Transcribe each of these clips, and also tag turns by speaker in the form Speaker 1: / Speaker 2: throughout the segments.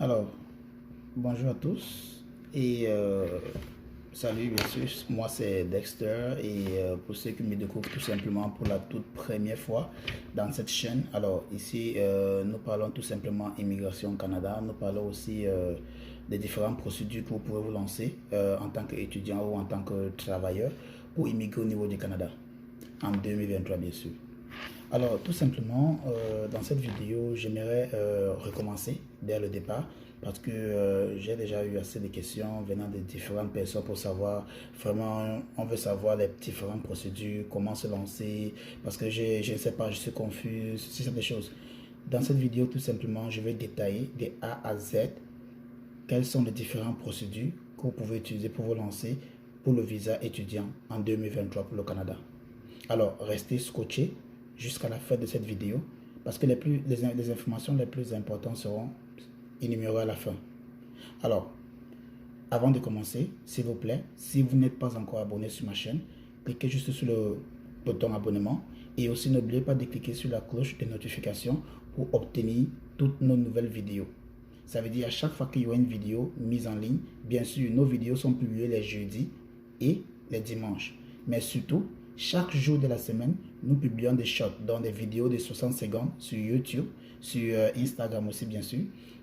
Speaker 1: Alors, bonjour à tous et salut, bien sûr, moi c'est Dexter et pour ceux qui me découvrent tout simplement pour la toute première fois dans cette chaîne, alors ici nous parlons tout simplement immigration au Canada, nous parlons aussi des différentes procédures que vous pouvez vous lancer en tant qu'étudiant ou en tant que travailleur pour immigrer au niveau du Canada en 2023 bien sûr. Alors, tout simplement, dans cette vidéo, j'aimerais recommencer dès le départ parce que j'ai déjà eu assez de questions venant de différentes personnes pour savoir, vraiment, on veut savoir les différentes procédures, comment se lancer, parce que je ne sais pas, je suis confus, c'est des choses. Dans cette vidéo, tout simplement, je vais détailler des A à Z quelles sont les différentes procédures que vous pouvez utiliser pour vous lancer pour le visa étudiant en 2023 pour le Canada. Alors, restez scotchés jusqu'à la fin de cette vidéo parce que les informations les plus importantes seront énumérées à la fin. Alors, avant de commencer, s'il vous plaît, si vous n'êtes pas encore abonné sur ma chaîne, cliquez juste sur le bouton abonnement et aussi n'oubliez pas de cliquer sur la cloche de notification pour obtenir toutes nos nouvelles vidéos. Ça veut dire à chaque fois qu'il y aura une vidéo mise en ligne, bien sûr, nos vidéos sont publiées les jeudis et les dimanches. Mais surtout, chaque jour de la semaine, nous publions des shorts, donc des vidéos de 60 secondes sur YouTube, sur Instagram aussi bien sûr.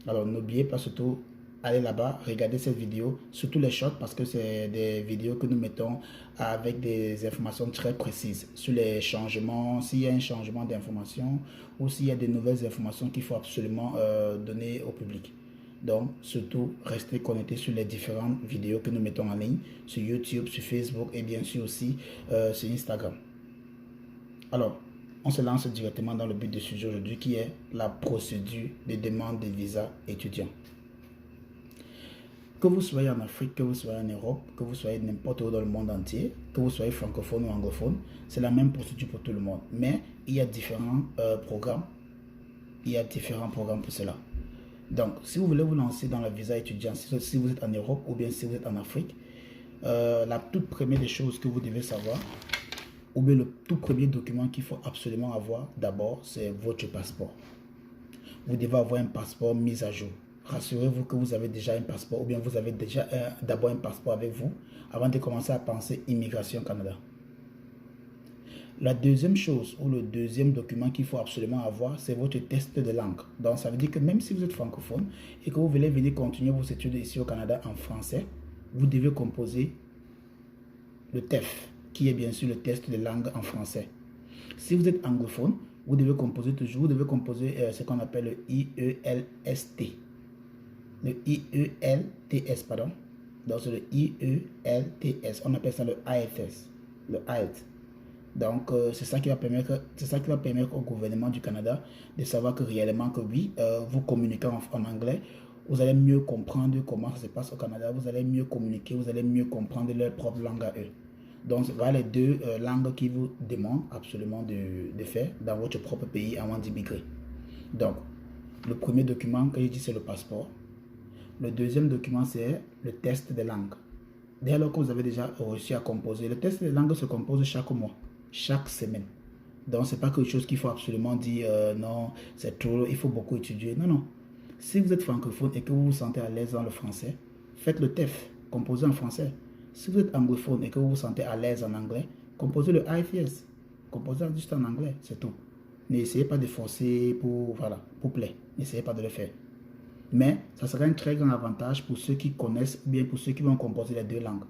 Speaker 1: Alors n'oubliez pas surtout, allez là-bas, regardez cette vidéo, surtout les shorts parce que c'est des vidéos que nous mettons avec des informations très précises sur les changements, s'il y a un changement d'information ou s'il y a de nouvelles informations qu'il faut absolument donner au public. Donc, surtout, restez connectés sur les différentes vidéos que nous mettons en ligne, sur YouTube, sur Facebook et bien sûr aussi sur Instagram. Alors, on se lance directement dans le but du sujet aujourd'hui qui est la procédure de demande de visa étudiant. Que vous soyez en Afrique, que vous soyez en Europe, que vous soyez n'importe où dans le monde entier, que vous soyez francophone ou anglophone, c'est la même procédure pour tout le monde. Mais il y a différents programmes. Il y a différents programmes pour cela. Donc, si vous voulez vous lancer dans le visa étudiant, si vous êtes en Europe ou bien si vous êtes en Afrique, la toute première des choses que vous devez savoir, ou bien le tout premier document qu'il faut absolument avoir d'abord, c'est votre passeport. Vous devez avoir un passeport mis à jour. Rassurez-vous que vous avez déjà un passeport ou bien vous avez déjà d'abord un passeport avec vous avant de commencer à penser immigration au Canada. La deuxième chose ou le deuxième document qu'il faut absolument avoir, c'est votre test de langue. Donc, ça veut dire que même si vous êtes francophone et que vous voulez venir continuer vos études ici au Canada en français, vous devez composer le TEF, qui est bien sûr le test de langue en français. Si vous êtes anglophone, vous devez composer ce qu'on appelle le IELST. Le IELTS, pardon. Donc, c'est le IELTS. On appelle ça le IELTS. Le IELTS. Donc, c'est ça qui va permettre au gouvernement du Canada de savoir que réellement que oui, vous communiquez en anglais, vous allez mieux comprendre comment ça se passe au Canada, vous allez mieux communiquer, vous allez mieux comprendre leur propre langue à eux. Donc, voilà les deux langues qui vous demandent absolument de faire dans votre propre pays avant d'immigrer. Donc, le premier document que j'ai dit, c'est le passeport. Le deuxième document, c'est le test de langue. Dès lors que vous avez déjà réussi à composer, le test de langue se compose chaque mois, chaque semaine. Donc, ce n'est pas quelque chose qu'il faut absolument dire non, c'est trop, il faut beaucoup étudier. Non, non. Si vous êtes francophone et que vous vous sentez à l'aise dans le français, faites le TEF, composez en français. Si vous êtes anglophone et que vous vous sentez à l'aise en anglais, composez le IELTS. Composez juste en anglais, c'est tout. N'essayez pas de forcer pour plaire. N'essayez pas de le faire. Mais ça sera un très grand avantage pour ceux qui connaissent, bien pour ceux qui vont composer les deux langues.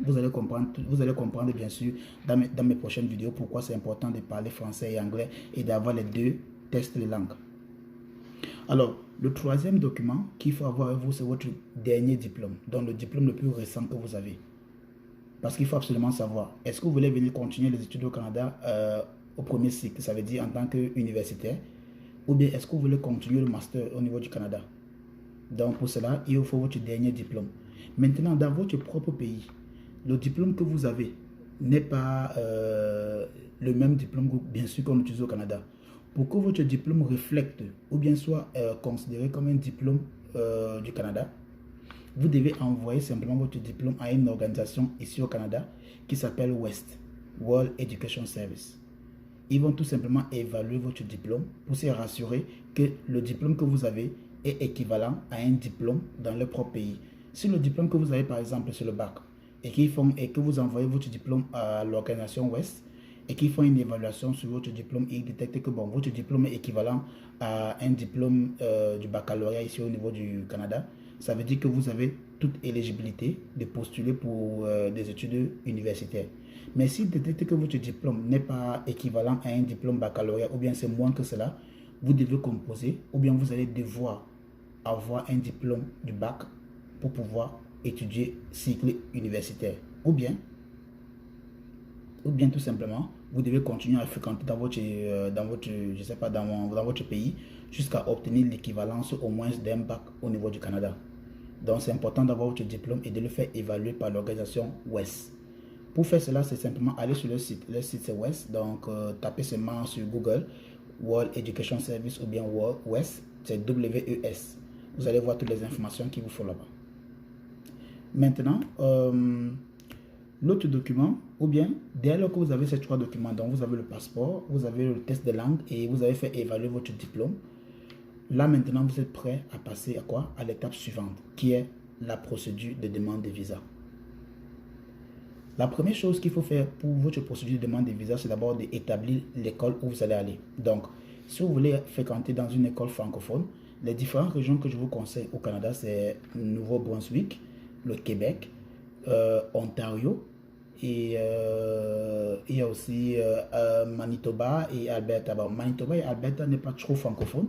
Speaker 1: Vous allez comprendre bien sûr dans mes prochaines vidéos pourquoi c'est important de parler français et anglais et d'avoir les deux tests de langue. Alors, le troisième document qu'il faut avoir avec vous, c'est votre dernier diplôme, donc le diplôme le plus récent que vous avez. Parce qu'il faut absolument savoir, est-ce que vous voulez venir continuer les études au Canada au premier cycle, ça veut dire en tant qu'universitaire, ou bien est-ce que vous voulez continuer le master au niveau du Canada? Donc pour cela, il faut votre dernier diplôme. Maintenant, dans votre propre pays, le diplôme que vous avez n'est pas le même diplôme bien sûr qu'on utilise au Canada. Pour que votre diplôme reflète ou bien soit considéré comme un diplôme du Canada, vous devez envoyer simplement votre diplôme à une organisation ici au Canada qui s'appelle WEST, World Education Service. Ils vont tout simplement évaluer votre diplôme pour se rassurer que le diplôme que vous avez est équivalent à un diplôme dans leur propre pays. Si le diplôme que vous avez par exemple c'est le bac et que vous envoyez votre diplôme à l'organisation Ouest et qu'ils font une évaluation sur votre diplôme et ils détectent que bon, votre diplôme est équivalent à un diplôme du baccalauréat ici au niveau du Canada, ça veut dire que vous avez toute éligibilité de postuler pour des études universitaires. Mais s'ils détectent que votre diplôme n'est pas équivalent à un diplôme baccalauréat ou bien c'est moins que cela, vous devez composer ou bien vous allez devoir avoir un diplôme du bac pour pouvoir étudier cycle universitaire. Ou bien tout simplement, vous devez continuer à fréquenter dans votre pays jusqu'à obtenir l'équivalence au moins d'un bac au niveau du Canada. Donc c'est important d'avoir votre diplôme et de le faire évaluer par l'organisation WES. Pour faire cela, c'est simplement aller sur le site. Le site c'est WES, donc tapez seulement sur Google World Education Service ou bien World WES, c'est WES. Vous allez voir toutes les informations qu'il vous faut là-bas. Maintenant, l'autre document, ou bien dès lors que vous avez ces trois documents, donc vous avez le passeport, vous avez le test de langue et vous avez fait évaluer votre diplôme, là maintenant vous êtes prêt à passer à quoi? À l'étape suivante, qui est la procédure de demande de visa. La première chose qu'il faut faire pour votre procédure de demande de visa, c'est d'abord d'établir l'école où vous allez aller. Donc, si vous voulez fréquenter dans une école francophone, les différentes régions que je vous conseille au Canada, c'est Nouveau-Brunswick, le Québec, Ontario, et il y a aussi Manitoba et Alberta. Bon, Manitoba et Alberta n'est pas trop francophone,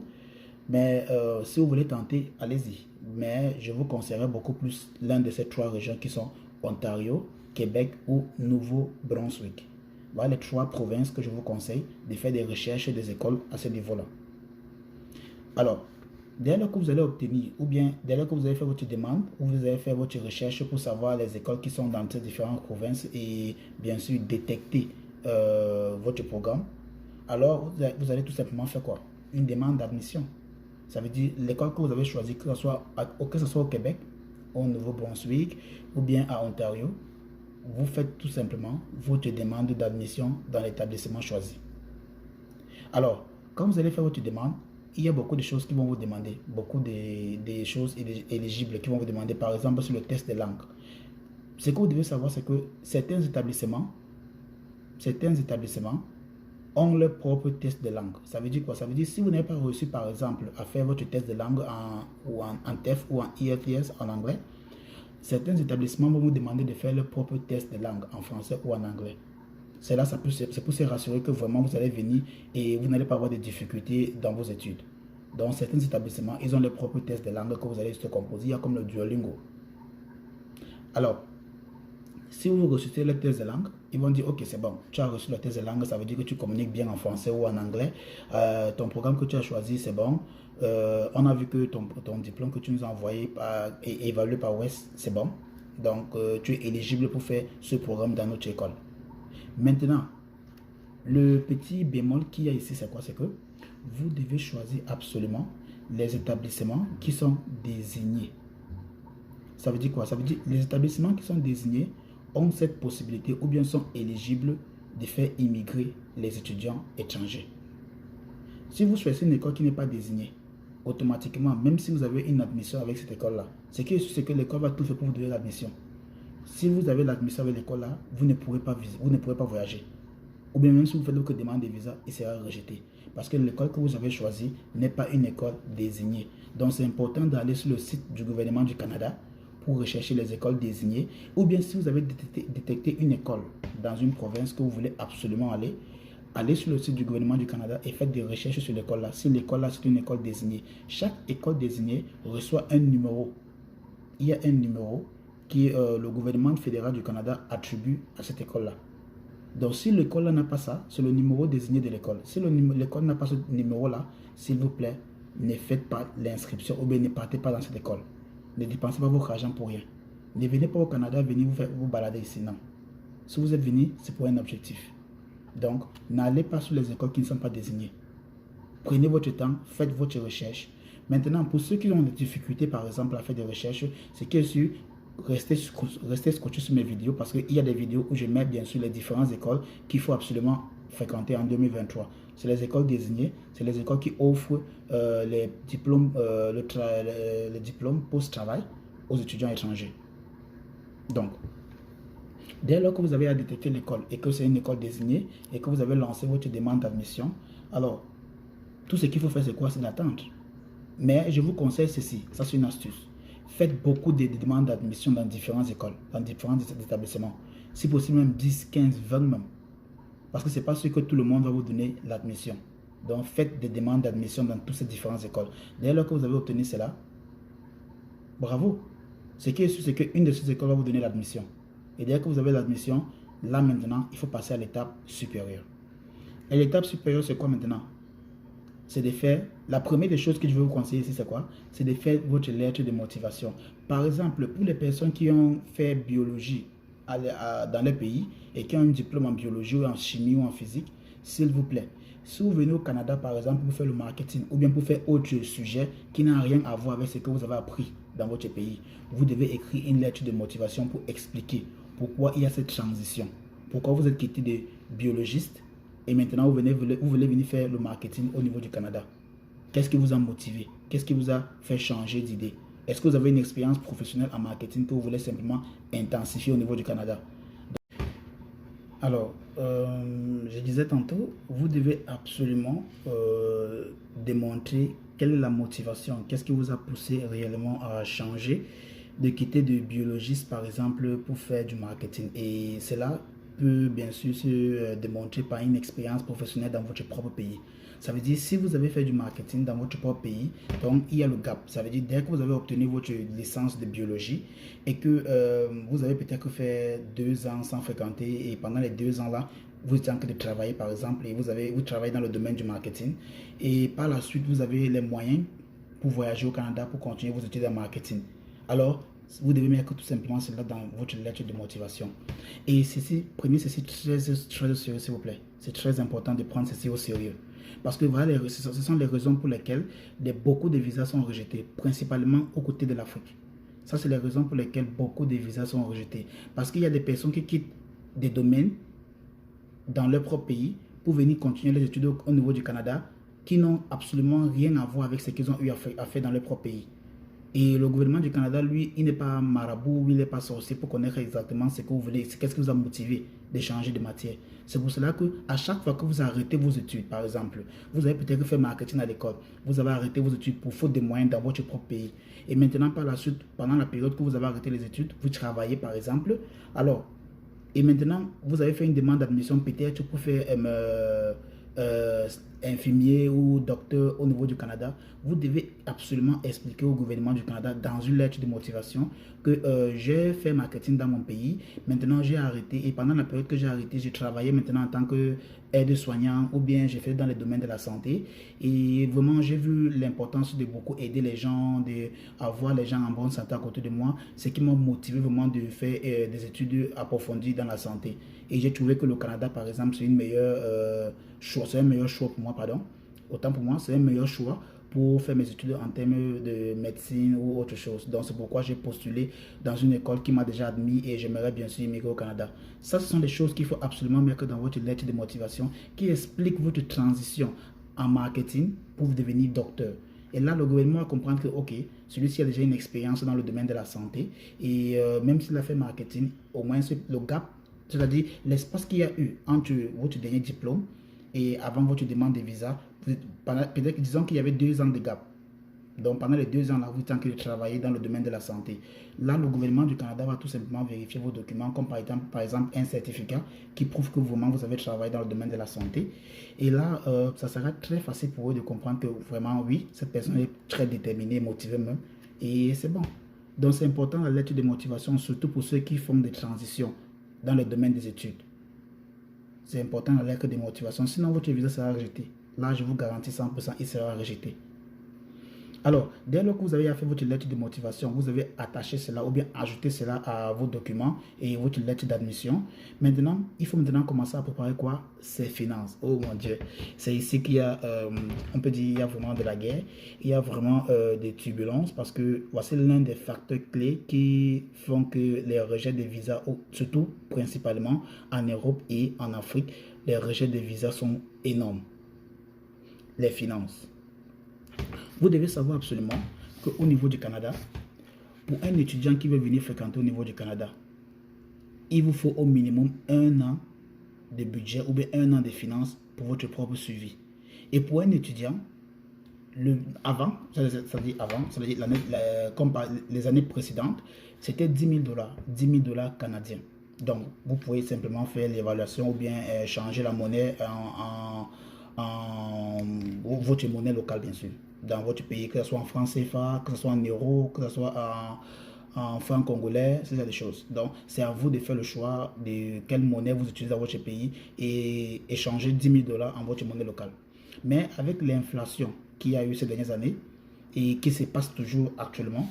Speaker 1: mais si vous voulez tenter, allez-y. Mais je vous conseillerais beaucoup plus l'un de ces trois régions qui sont Ontario, Québec ou Nouveau-Brunswick. Voilà les trois provinces que je vous conseille de faire des recherches des écoles à ce niveau-là. Alors, dès lors que vous allez obtenir, ou bien dès lors que vous avez fait votre demande, ou vous avez fait votre recherche pour savoir les écoles qui sont dans ces différentes provinces et bien sûr détecter votre programme, alors vous allez tout simplement faire quoi? Une demande d'admission. Ça veut dire l'école que vous avez choisie, que ce soit au Québec, au Nouveau-Brunswick ou bien à Ontario, vous faites tout simplement votre demande d'admission dans l'établissement choisi. Alors, quand vous allez faire votre demande, il y a beaucoup de choses qui vont vous demander, beaucoup de choses éligibles qui vont vous demander, par exemple sur le test de langue. Ce que vous devez savoir, c'est que certains établissements ont leur propre test de langue. Ça veut dire quoi? Ça veut dire si vous n'avez pas réussi, par exemple, à faire votre test de langue en TEF ou en IELTS en anglais, certains établissements vont vous demander de faire leur propre test de langue en français ou en anglais. C'est pour se rassurer que vraiment vous allez venir et vous n'allez pas avoir de difficultés dans vos études. Donc certains établissements, ils ont leur propre test de langue que vous allez se composer. Il y a comme le Duolingo. Alors, si vous recevez le test de langue, ils vont dire ok c'est bon, tu as reçu le test de langue, ça veut dire que tu communiques bien en français ou en anglais. Ton programme que tu as choisi c'est bon. On a vu que ton diplôme que tu nous as envoyé est évalué par WES, c'est bon. Donc tu es éligible pour faire ce programme dans notre école. Maintenant, le petit bémol qu'il y a ici, c'est quoi? C'est que vous devez choisir absolument les établissements qui sont désignés. Ça veut dire quoi? Ça veut dire les établissements qui sont désignés ont cette possibilité ou bien sont éligibles de faire immigrer les étudiants étrangers. Si vous choisissez une école qui n'est pas désignée, automatiquement, même si vous avez une admission avec cette école-là, c'est que l'école va tout faire pour vous donner l'admission. Si vous avez l'admission avec l'école-là, vous ne pourrez pas voyager. Ou bien même si vous faites votre demande de visa, il sera rejeté. Parce que l'école que vous avez choisie n'est pas une école désignée. Donc c'est important d'aller sur le site du gouvernement du Canada pour rechercher les écoles désignées. Ou bien si vous avez détecté une école dans une province que vous voulez absolument aller, allez sur le site du gouvernement du Canada et faites des recherches sur l'école-là. Si l'école-là c'est une école désignée, chaque école désignée reçoit un numéro. Il y a un numéro que le gouvernement fédéral du Canada attribue à cette école-là. Donc si l'école n'a pas ça, c'est le numéro désigné de l'école. Si l'école n'a pas ce numéro-là, s'il vous plaît, ne faites pas l'inscription ou bien ne partez pas dans cette école. Ne dépensez pas votre argent pour rien. Ne venez pas au Canada, venez vous balader ici, non. Si vous êtes venu, c'est pour un objectif. Donc, n'allez pas sur les écoles qui ne sont pas désignées. Prenez votre temps, faites votre recherche. Maintenant, pour ceux qui ont des difficultés, par exemple, à faire des recherches, c'est que restez scotché sur mes vidéos parce qu'il y a des vidéos où je mets bien sûr les différentes écoles qu'il faut absolument fréquenter en 2023. C'est les écoles désignées, c'est les écoles qui offrent les diplômes, les diplômes post-travail aux étudiants étrangers. Donc, dès lors que vous avez à détecter l'école et que c'est une école désignée et que vous avez lancé votre demande d'admission, alors tout ce qu'il faut faire, c'est quoi? C'est d'attendre. Mais je vous conseille ceci, ça c'est une astuce. Faites beaucoup de demandes d'admission dans différentes écoles, dans différents établissements. Si possible, même 10, 15, 20 même. Parce que ce n'est pas sûr que tout le monde va vous donner l'admission. Donc faites des demandes d'admission dans toutes ces différentes écoles. Dès lors que vous avez obtenu cela, bravo. Ce qui est sûr, c'est qu'une de ces écoles va vous donner l'admission. Et dès que vous avez l'admission, là maintenant, il faut passer à l'étape supérieure. Et l'étape supérieure, c'est quoi maintenant? C'est de faire, la première des choses que je vais vous conseiller ici, c'est quoi? C'est de faire votre lettre de motivation. Par exemple, pour les personnes qui ont fait biologie dans leur pays et qui ont un diplôme en biologie ou en chimie ou en physique, s'il vous plaît, si vous venez au Canada, par exemple, pour faire le marketing ou bien pour faire autre sujet qui n'a rien à voir avec ce que vous avez appris dans votre pays, vous devez écrire une lettre de motivation pour expliquer pourquoi il y a cette transition. Pourquoi vous êtes quitté de biologiste et maintenant vous voulez venir faire le marketing au niveau du Canada. Qu'est-ce qui vous a motivé? Qu'est-ce qui vous a fait changer d'idée? Est-ce que vous avez une expérience professionnelle en marketing que vous voulez simplement intensifier au niveau du Canada? Alors, je disais tantôt, vous devez absolument démontrer quelle est la motivation, qu'est-ce qui vous a poussé réellement à changer, de quitter de biologiste par exemple pour faire du marketing. Et cela peut bien sûr se démontrer par une expérience professionnelle dans votre propre pays. Ça veut dire si vous avez fait du marketing dans votre propre pays, donc il y a le gap. Ça veut dire dès que vous avez obtenu votre licence de biologie et que vous avez peut-être fait 2 ans sans fréquenter et pendant les 2 ans là, vous êtes en train de travailler par exemple et vous travaillez dans le domaine du marketing et par la suite vous avez les moyens pour voyager au Canada pour continuer vos études en marketing. Alors, vous devez mettre tout simplement cela dans votre lettre de motivation. Et ceci, prenez ceci très, très au sérieux, s'il vous plaît. C'est très important de prendre ceci au sérieux. Parce que voilà, ce sont les raisons pour lesquelles beaucoup de visas sont rejetés, principalement aux côtés de l'Afrique. Ça, c'est les raisons pour lesquelles beaucoup de visas sont rejetés. Parce qu'il y a des personnes qui quittent des domaines dans leur propre pays pour venir continuer les études au niveau du Canada qui n'ont absolument rien à voir avec ce qu'ils ont eu à faire dans leur propre pays. Et le gouvernement du Canada, lui, il n'est pas marabout, il n'est pas sorcier pour connaître exactement ce que vous voulez, qu'est-ce qui vous a motivé de changer de matière. C'est pour cela qu'à chaque fois que vous arrêtez vos études, par exemple, vous avez peut-être fait marketing à l'école, vous avez arrêté vos études pour faute de moyens dans votre propre pays. Et maintenant, par la suite, pendant la période que vous avez arrêté les études, vous travaillez, par exemple. Alors, et maintenant, vous avez fait une demande d'admission peut-être pour faire infirmier ou docteur au niveau du Canada, vous devez absolument expliquer au gouvernement du Canada dans une lettre de motivation que j'ai fait marketing dans mon pays, maintenant j'ai arrêté et pendant la période que j'ai arrêté, j'ai travaillé maintenant en tant qu'aide-soignant ou bien j'ai fait dans le domaine de la santé et vraiment j'ai vu l'importance de beaucoup aider les gens, d'avoir les gens en bonne santé à côté de moi, ce qui m'a motivé vraiment de faire des études approfondies dans la santé. Et j'ai trouvé que le Canada, par exemple, c'est un meilleur choix pour moi, pardon. Autant pour moi, c'est un meilleur choix pour faire mes études en termes de médecine ou autre chose. Donc, c'est pourquoi j'ai postulé dans une école qui m'a déjà admis et j'aimerais bien sûr immigrer au Canada. Ça, ce sont des choses qu'il faut absolument mettre dans votre lettre de motivation qui explique votre transition en marketing pour devenir docteur. Et là, le gouvernement va comprendre que, ok, celui-ci a déjà une expérience dans le domaine de la santé et même s'il a fait marketing, au moins le gap, c'est-à-dire l'espace qu'il y a eu entre votre dernier diplôme et avant votre demande de visa, peut-être disons qu'il y avait 2 ans de gap. Donc pendant les 2 ans là, vous êtes en train de travailler dans le domaine de la santé. Là, le gouvernement du Canada va tout simplement vérifier vos documents, comme par exemple un certificat qui prouve que vraiment vous avez travaillé dans le domaine de la santé. Et là, ça sera très facile pour eux de comprendre que vraiment, oui, cette personne est très déterminée, motivée même. Et c'est bon. Donc c'est important la lettre de motivation, surtout pour ceux qui font des transitions dans le domaine des études. C'est important la lettre de motivation, sinon votre visa sera rejeté. Là, je vous garantis 100%, il sera rejeté. Alors, dès lors que vous avez fait votre lettre de motivation, vous avez attaché cela ou bien ajouté cela à vos documents et votre lettre d'admission. Maintenant, il faut maintenant commencer à préparer quoi? Ses finances. Oh mon Dieu, c'est ici qu'il y a, on peut dire, il y a vraiment de la guerre, il y a vraiment des turbulences parce que voici l'un des facteurs clés qui font que les rejets de visas, surtout principalement en Europe et en Afrique, les rejets de visa sont énormes. Les finances. Vous devez savoir absolument qu'au niveau du Canada, pour un étudiant qui veut venir fréquenter au niveau du Canada, il vous faut au minimum 1 an de budget ou bien 1 an de finances pour votre propre suivi. Et pour un étudiant, comme les années précédentes, c'était 10 000 dollars, 10 000 $ canadiens. Donc, vous pouvez simplement faire l'évaluation ou bien changer la monnaie en votre monnaie locale, bien sûr, dans votre pays, que ce soit en francs CFA, que ce soit en euros, que ce soit en francs congolais, c'est ça des choses. Donc, c'est à vous de faire le choix de quelle monnaie vous utilisez dans votre pays et échanger 10 000 dollars en votre monnaie locale. Mais avec l'inflation qu'il y a eu ces dernières années et qui se passe toujours actuellement,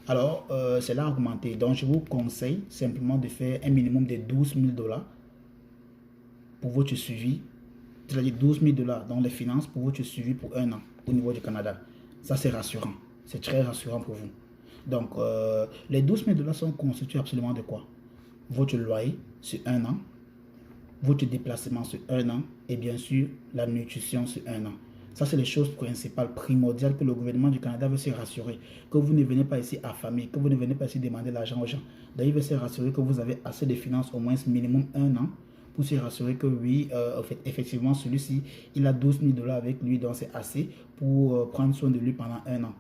Speaker 1: alors cela a augmenté. Donc, je vous conseille simplement de faire un minimum de 12 000 dollars pour votre suivi, c'est-à-dire 12 000 dollars dans les finances pour votre suivi pour 1 an au niveau du Canada. Ça, c'est rassurant. C'est très rassurant pour vous. Donc, les 12 000 dollars sont constitués absolument de quoi? Votre loyer sur 1 an, votre déplacement sur 1 an et bien sûr la nutrition sur 1 an. Ça, c'est les choses principales, primordiales que le gouvernement du Canada veut se rassurer. Que vous ne venez pas ici affamé, que vous ne venez pas ici demander l'argent aux gens. D'ailleurs, il veut se rassurer que vous avez assez de finances, au moins minimum 1 an, pour se rassurer que oui, effectivement, celui-ci, il a 12 000 dollars avec lui, donc c'est assez pour prendre soin de lui pendant 1 an.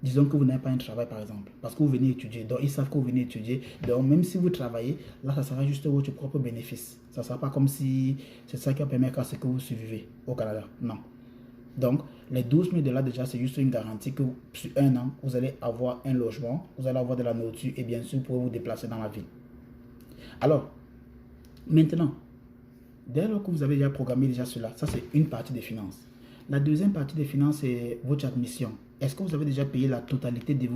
Speaker 1: Disons que vous n'avez pas un travail, par exemple, parce que vous venez étudier. Donc, ils savent que vous venez étudier. Donc, même si vous travaillez, là, ça sera juste votre propre bénéfice. Ça ne sera pas comme si c'est ça qui va permettre à ce que vous survivez au Canada. Non. Donc, les 12 000 dollars, déjà, c'est juste une garantie que sur 1 an, vous allez avoir un logement, vous allez avoir de la nourriture et bien sûr, vous pourrez vous déplacer dans la ville. Alors, maintenant, dès lors que vous avez déjà programmé déjà cela, ça, c'est une partie des finances. La deuxième partie des finances, c'est votre admission. Est-ce que vous avez déjà payé la totalité de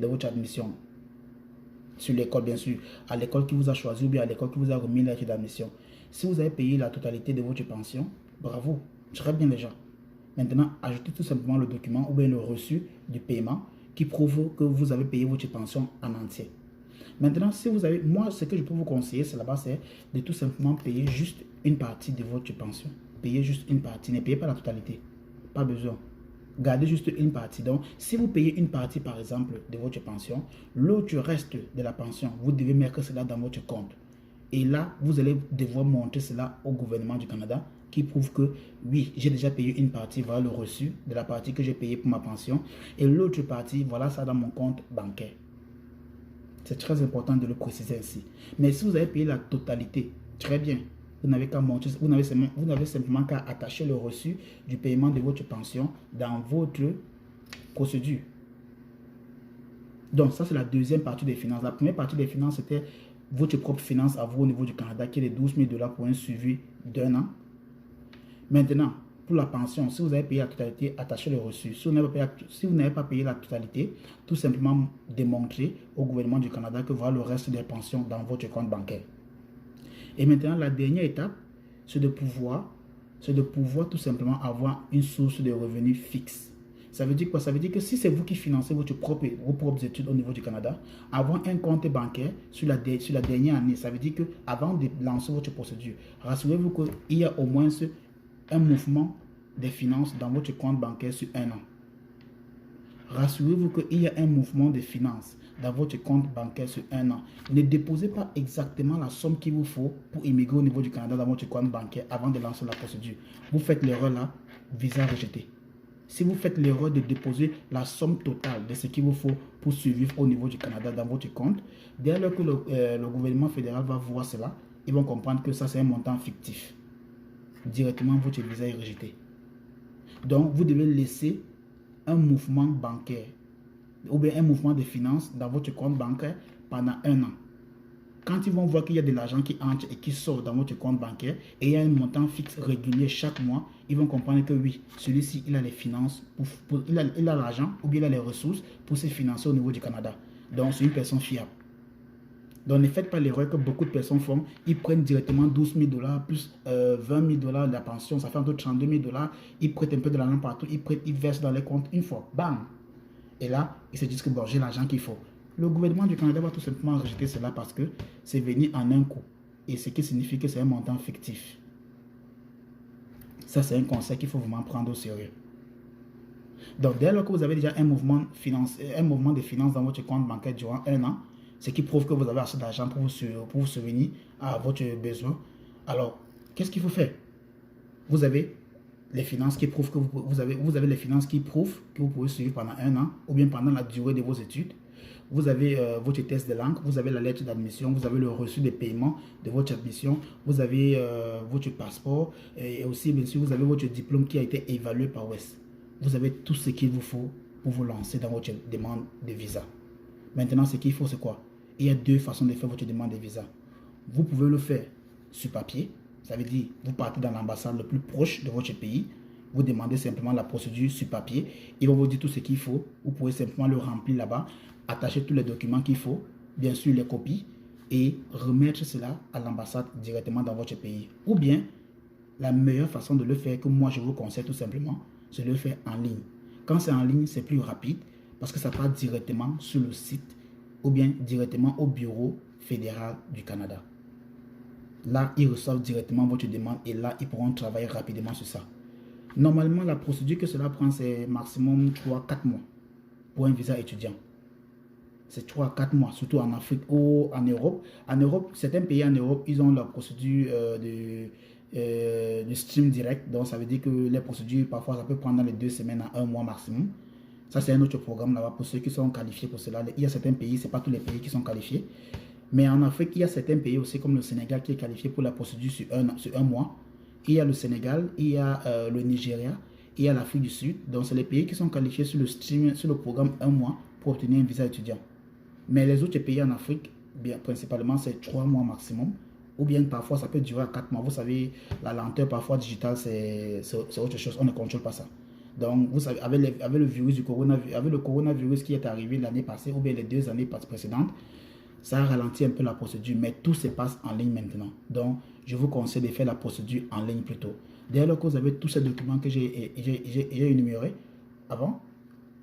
Speaker 1: votre admission sur l'école, bien sûr, à l'école qui vous a choisi ou bien à l'école qui vous a remis la lettre d'admission? Si vous avez payé la totalité de votre pension, bravo, très bien déjà. Maintenant, ajoutez tout simplement le document ou bien le reçu du paiement qui prouve que vous avez payé votre pension en entier. Maintenant, si vous avez, moi, ce que je peux vous conseiller, c'est là-bas, c'est de tout simplement payer juste une partie de votre pension. Payez juste une partie, ne payez pas la totalité. Pas besoin. Gardez juste une partie. Donc, si vous payez une partie, par exemple, de votre pension, l'autre reste de la pension, vous devez mettre cela dans votre compte. Et là, vous allez devoir montrer cela au gouvernement du Canada qui prouve que, oui, j'ai déjà payé une partie, voilà le reçu de la partie que j'ai payée pour ma pension. Et l'autre partie, voilà ça dans mon compte bancaire. C'est très important de le préciser ainsi. Mais si vous avez payé la totalité, très bien. Vous n'avez qu'à montrer, vous n'avez simplement qu'à attacher le reçu du paiement de votre pension dans votre procédure. Donc, ça, c'est la deuxième partie des finances. La première partie des finances, c'était votre propre finance à vous au niveau du Canada, qui est de 12 000 dollars pour un suivi d'1 an. Maintenant, pour la pension, si vous avez payé la totalité, attachez le reçu. Si vous n'avez pas payé la totalité, tout simplement démontrez au gouvernement du Canada que voilà le reste des pensions dans votre compte bancaire. Et maintenant, la dernière étape, c'est de pouvoir tout simplement avoir une source de revenus fixe. Ça veut dire quoi? Ça veut dire que si c'est vous qui financez vos propres études au niveau du Canada, avoir un compte bancaire sur la dernière année, ça veut dire qu'avant de lancer votre procédure, rassurez-vous qu'il y a au moins un mouvement des finances dans votre compte bancaire sur 1 an. Rassurez-vous qu'il y a un mouvement de finances dans votre compte bancaire sur 1 an. Ne déposez pas exactement la somme qu'il vous faut pour immigrer au niveau du Canada dans votre compte bancaire avant de lancer la procédure. Vous faites l'erreur là, visa rejeté. Si vous faites l'erreur de déposer la somme totale de ce qu'il vous faut pour survivre au niveau du Canada dans votre compte, dès lors que le gouvernement fédéral va voir cela, ils vont comprendre que ça c'est un montant fictif. Directement, votre visa est rejeté. Donc, vous devez laisser un mouvement bancaire ou bien un mouvement de finances dans votre compte bancaire pendant 1 an. Quand ils vont voir qu'il y a de l'argent qui entre et qui sort dans votre compte bancaire et il y a un montant fixe régulier chaque mois, ils vont comprendre que oui, celui-ci, il a les finances, il a l'argent ou bien il a les ressources pour se financer au niveau du Canada. Donc, c'est une personne fiable. Donc, ne faites pas l'erreur que beaucoup de personnes font. Ils prennent directement 12 000 dollars plus 20 000 dollars de la pension. Ça fait entre 32 000 dollars. Ils prêtent un peu de l'argent partout. Ils versent dans les comptes une fois. Bam! Et là, ils se disent que bon, j'ai l'argent qu'il faut. Le gouvernement du Canada va tout simplement rejeter cela parce que c'est venu en un coup. Et ce qui signifie que c'est un montant fictif. Ça, c'est un conseil qu'il faut vraiment prendre au sérieux. Donc, dès lors que vous avez déjà un mouvement de finances dans votre compte bancaire durant un an, ce qui prouve que vous avez assez d'argent pour vous souvenir à votre besoin, alors, qu'est-ce qu'il faut faire? Vous avez les finances qui prouvent que vous avez les finances qui prouvent que vous pouvez suivre pendant un an ou bien pendant la durée de vos études. Vous avez votre test de langue, vous avez la lettre d'admission, vous avez le reçu de paiement de votre admission, vous avez votre passeport et aussi, bien sûr, vous avez votre diplôme qui a été évalué par WES. Vous avez tout ce qu'il vous faut pour vous lancer dans votre demande de visa. Maintenant, ce qu'il faut, c'est quoi? Il y a deux façons de faire votre demande de visa. Vous pouvez le faire sur papier. Ça veut dire, vous partez dans l'ambassade le plus proche de votre pays, vous demandez simplement la procédure sur papier, ils vont vous dire tout ce qu'il faut, vous pouvez simplement le remplir là-bas, attacher tous les documents qu'il faut, bien sûr les copies, et remettre cela à l'ambassade directement dans votre pays. Ou bien, la meilleure façon de le faire, que moi je vous conseille tout simplement, c'est de le faire en ligne. Quand c'est en ligne, c'est plus rapide, parce que ça part directement sur le site, ou bien directement au bureau fédéral du Canada. Là, ils reçoivent directement votre demande et là, ils pourront travailler rapidement sur ça. Normalement, la procédure que cela prend, c'est maximum 3-4 mois pour un visa étudiant. C'est 3-4 mois, surtout en Afrique ou en Europe. En Europe, certains pays en Europe, ils ont leur procédure de stream direct. Donc, ça veut dire que les procédures, parfois, ça peut prendre dans les 2 semaines à 1 mois maximum. Ça, c'est un autre programme là-bas pour ceux qui sont qualifiés pour cela. Il y a certains pays, ce n'est pas tous les pays qui sont qualifiés. Mais en Afrique, il y a certains pays aussi comme le Sénégal qui est qualifié pour la procédure sur un mois. Il y a le Sénégal, il y a le Nigeria, il y a l'Afrique du Sud. Donc, c'est les pays qui sont qualifiés sur le programme un mois pour obtenir un visa étudiant. Mais les autres pays en Afrique, bien, principalement, c'est 3 mois maximum. Ou bien parfois, ça peut durer à 4 mois. Vous savez, la lenteur parfois digitale, c'est autre chose. On ne contrôle pas ça. Donc, vous savez, avec le virus du coronavirus, avec le coronavirus qui est arrivé l'année passée, ou bien les 2 années précédentes, ça ralentit un peu la procédure, mais tout se passe en ligne maintenant. Donc, je vous conseille de faire la procédure en ligne plutôt. Dès lors que vous avez tous ces documents que j'ai énumérés avant,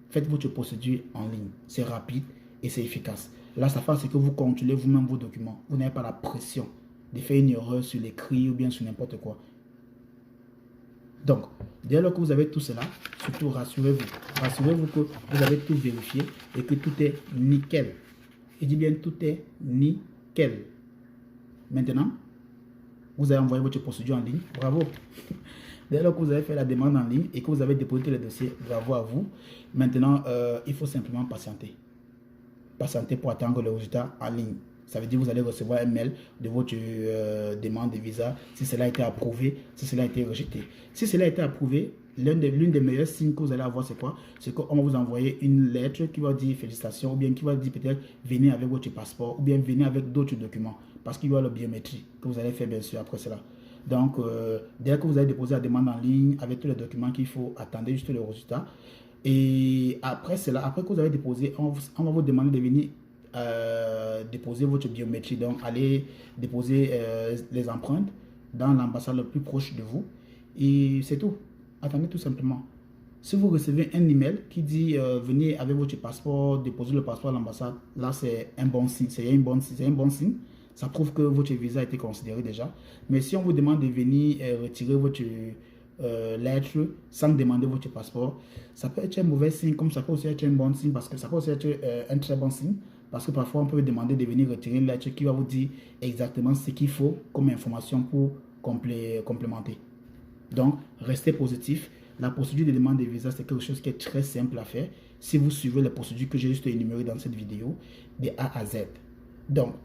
Speaker 1: faites votre procédure en ligne. C'est rapide et c'est efficace. Là, ça fait que vous contrôlez vous-même vos documents. Vous n'avez pas la pression de faire une erreur sur l'écrit ou bien sur n'importe quoi. Donc, dès lors que vous avez tout cela, surtout rassurez-vous. Rassurez-vous que vous avez tout vérifié et que tout est nickel. Je dis bien tout est nickel. Maintenant, vous avez envoyé votre procédure en ligne. Bravo. Dès lors que vous avez fait la demande en ligne et que vous avez déposé le dossier, bravo à vous. Maintenant, il faut simplement patienter. Patienter pour attendre le résultat en ligne. Ça veut dire que vous allez recevoir un mail de votre demande de visa, si cela a été approuvé, si cela a été rejeté. Si cela a été approuvé, l'une des meilleurs signes que vous allez avoir, c'est quoi? C'est qu'on va vous envoyer une lettre qui va dire félicitations, ou bien qui va dire peut-être venez avec votre passeport, ou bien venez avec d'autres documents, parce qu'il y aura la biométrie que vous allez faire bien sûr après cela. Donc, dès que vous avez déposé la demande en ligne avec tous les documents qu'il faut, attendez juste le résultat. Et après cela, après que vous avez déposé, on va vous demander de venir déposer votre biométrie. Donc, allez déposer les empreintes dans l'ambassade le plus proche de vous. Et c'est tout. Attendez tout simplement. Si vous recevez un email qui dit venez avec votre passeport, déposer le passeport à l'ambassade, là c'est un bon signe. C'est un bon signe. Ça prouve que votre visa a été considéré déjà. Mais si on vous demande de venir retirer votre lettre sans demander votre passeport, ça peut être un mauvais signe, comme ça peut aussi être un bon signe, parce que ça peut aussi être un très bon signe. Parce que parfois, on peut vous demander de venir retirer une lettre qui va vous dire exactement ce qu'il faut comme information pour complémenter. Donc, restez positif. La procédure de demande de visa, c'est quelque chose qui est très simple à faire si vous suivez les procédures que j'ai juste énumérées dans cette vidéo, de A à Z. Donc,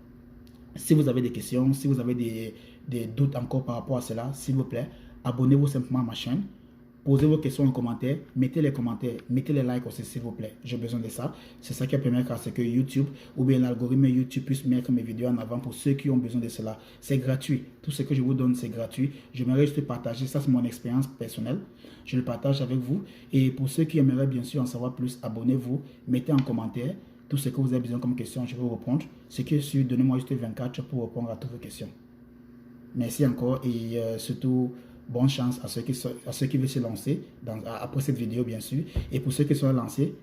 Speaker 1: si vous avez des questions, si vous avez des doutes encore par rapport à cela, s'il vous plaît, abonnez-vous simplement à ma chaîne. Posez vos questions en commentaire, mettez les commentaires, mettez les likes aussi s'il vous plaît. J'ai besoin de ça. C'est ça qui va permettre à ce que YouTube ou bien l'algorithme YouTube puisse mettre mes vidéos en avant pour ceux qui ont besoin de cela. C'est gratuit. Tout ce que je vous donne, c'est gratuit. J'aimerais juste partager. Ça, c'est mon expérience personnelle. Je le partage avec vous. Et pour ceux qui aimeraient bien sûr en savoir plus, abonnez-vous, mettez en commentaire tout ce que vous avez besoin comme question. Je vais vous répondre. Ce qui est sûr, donnez-moi juste 24 pour répondre à toutes vos questions. Merci encore et surtout, bonne chance à ceux qui veulent se lancer après cette vidéo bien sûr. Et pour ceux qui sont lancés,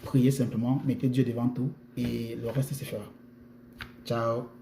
Speaker 1: priez simplement, mettez Dieu devant tout et le reste se fera. Ciao.